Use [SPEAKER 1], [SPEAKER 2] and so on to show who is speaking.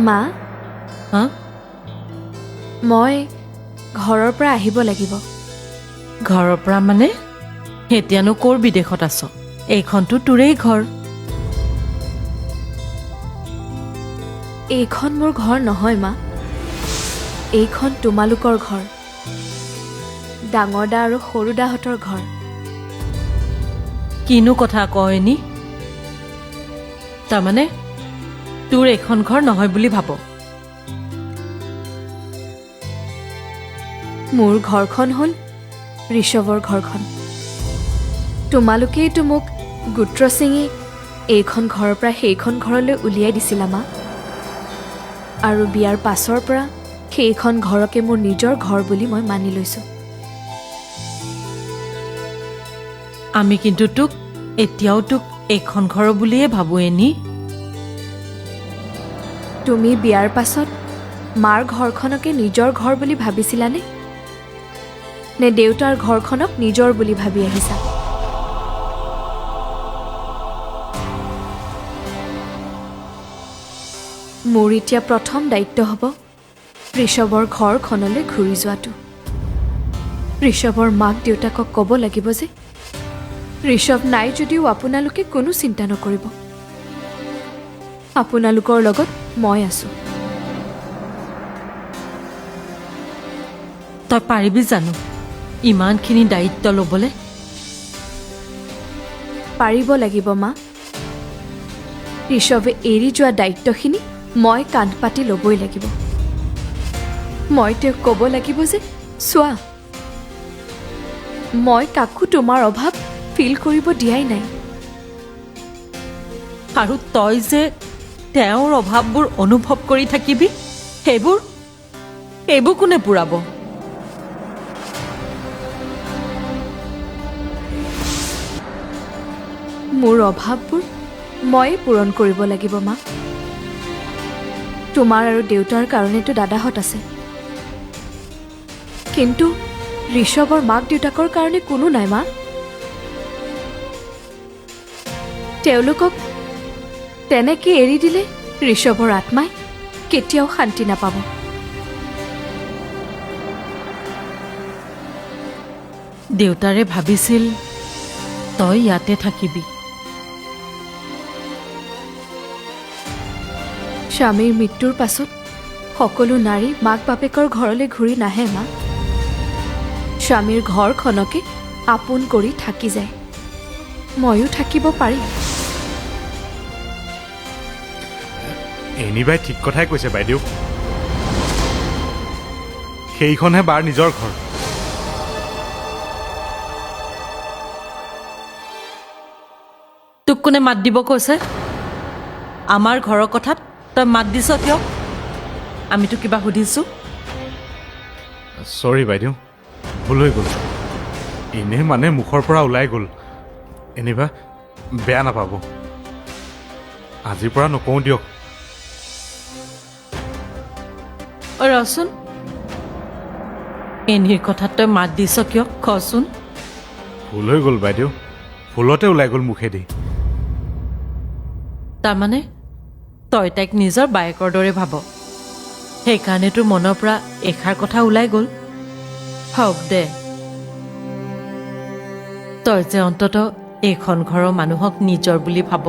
[SPEAKER 1] মা
[SPEAKER 2] হা
[SPEAKER 1] মই ঘৰৰ পৰা আহিব লাগিব
[SPEAKER 2] ঘৰৰ পৰা মানে এতিয়ানো ক'ৰ বিদেশত আছ এইখনতো তোৰেই ঘৰ
[SPEAKER 1] এইখন মোৰ ঘৰ নহয় মা এইখন তোমালোকৰ ঘৰ ডাঙৰ দা আৰু সৰু দাহঁতৰ ঘৰ
[SPEAKER 2] কিনো কথা কয়নি তাৰমানে তোৰ এইখন ঘৰ নহয় বুলি ভাব
[SPEAKER 1] মোৰ ঘৰখন হ'ল ঋষৱৰ ঘৰখন তোমালোকেইতো মোক গোত্ৰ ছিঙি এইখন ঘৰৰ পৰা সেইখন ঘৰলৈ উলিয়াই দিছিলা মা আৰু বিয়াৰ পাছৰ পৰা সেইখন ঘৰকে মোৰ নিজৰ ঘৰ বুলি মই মানি লৈছোঁ
[SPEAKER 2] আমি কিন্তু তোক এতিয়াও তোক এইখন ঘৰ বুলিয়ে ভাবো এনি
[SPEAKER 1] তুমি বিয়াৰ পাছত মাৰ ঘৰখনকে নিজৰ ঘৰ বুলি ভাবিছিলানে নে দেউতাৰ ঘৰখনক নিজৰ বুলি ভাবি আহিছা মোৰ এতিয়া প্ৰথম দায়িত্ব হ'ব ঋষৱৰ ঘৰখনলৈ ঘূৰি যোৱাটো ঋষৱৰ মাক দেউতাকক ক'ব লাগিব যে ঋষৱ নাই যদিও আপোনালোকে কোনো চিন্তা নকৰিব আপোনালোকৰ লগত মই আছোঁ
[SPEAKER 2] তই পাৰিবি জানো ইমানখিনি দায়িত্ব ল'বলৈ
[SPEAKER 1] পাৰিব লাগিব মা ঋষৱে এৰি যোৱা দায়িত্বখিনি মই কান্ধ পাতি ল'বই লাগিব মই তেওঁক ক'ব লাগিব যে চোৱা মই কাকো তোমাৰ অভাৱ ফিল কৰিব দিয়াই নাই
[SPEAKER 2] আৰু তই যে তেওঁৰ অভাৱবোৰ অনুভৱ কৰি থাকিবি সেইবোৰ কোনে পূৰাব
[SPEAKER 1] মোৰ অভাৱবোৰ ময়ে পূৰণ কৰিব লাগিব মা তোমাৰ আৰু দেউতাৰ কাৰণেতো দাদাহঁত আছে কিন্তু ঋষৱৰ মাক দেউতাকৰ কাৰণে কোনো নাই মা তেওঁলোকক তেনেকে এৰি দিলে ঋষৱৰ আত্মাই কেতিয়াও শান্তি নাপাব
[SPEAKER 2] দেউতাৰে ভাবিছিল তই ইয়াতে থাকিবি
[SPEAKER 1] স্বামীৰ মৃত্যুৰ পাছত সকলো নাৰী মাক বাপেকৰ ঘৰলৈ ঘূৰি নাহে মা স্বামীৰ ঘৰখনকে আপোন কৰি থাকি যায় ময়ো থাকিব পাৰিম
[SPEAKER 3] এনিবাই ঠিক কথাই কৈছে বাইদেউ সেইখনহে বাৰ নিজৰ ঘৰ
[SPEAKER 2] তোক কোনে মাত দিব কৈছে আমাৰ ঘৰৰ কথাত তই মাত দিছ কিয় আমিতো কিবা সুধিছোঁ
[SPEAKER 3] চৰি বাইদেউ ভুল হৈ গ'ল এনেই মানে মুখৰ পৰা ওলাই গ'ল এনিবা বেয়া নাপাব আজিৰ পৰা নকওঁ দিয়ক
[SPEAKER 2] ৰচোন এনিৰ কথাত তই মাত দিছ কিয় কচোন
[SPEAKER 3] ভুল হৈ গ'ল বাইদেউ ভুলতে ওলাই গ'ল মুখেদি
[SPEAKER 2] তাৰমানে তই তাইক নিজৰ বায়েকৰ দৰে ভাব সেইকাৰণে তোৰ মনৰ পৰা এষাৰ কথা ওলাই গ'ল হওক দে তই যে অন্ততঃ এইখন ঘৰৰ মানুহক নিজৰ বুলি ভাব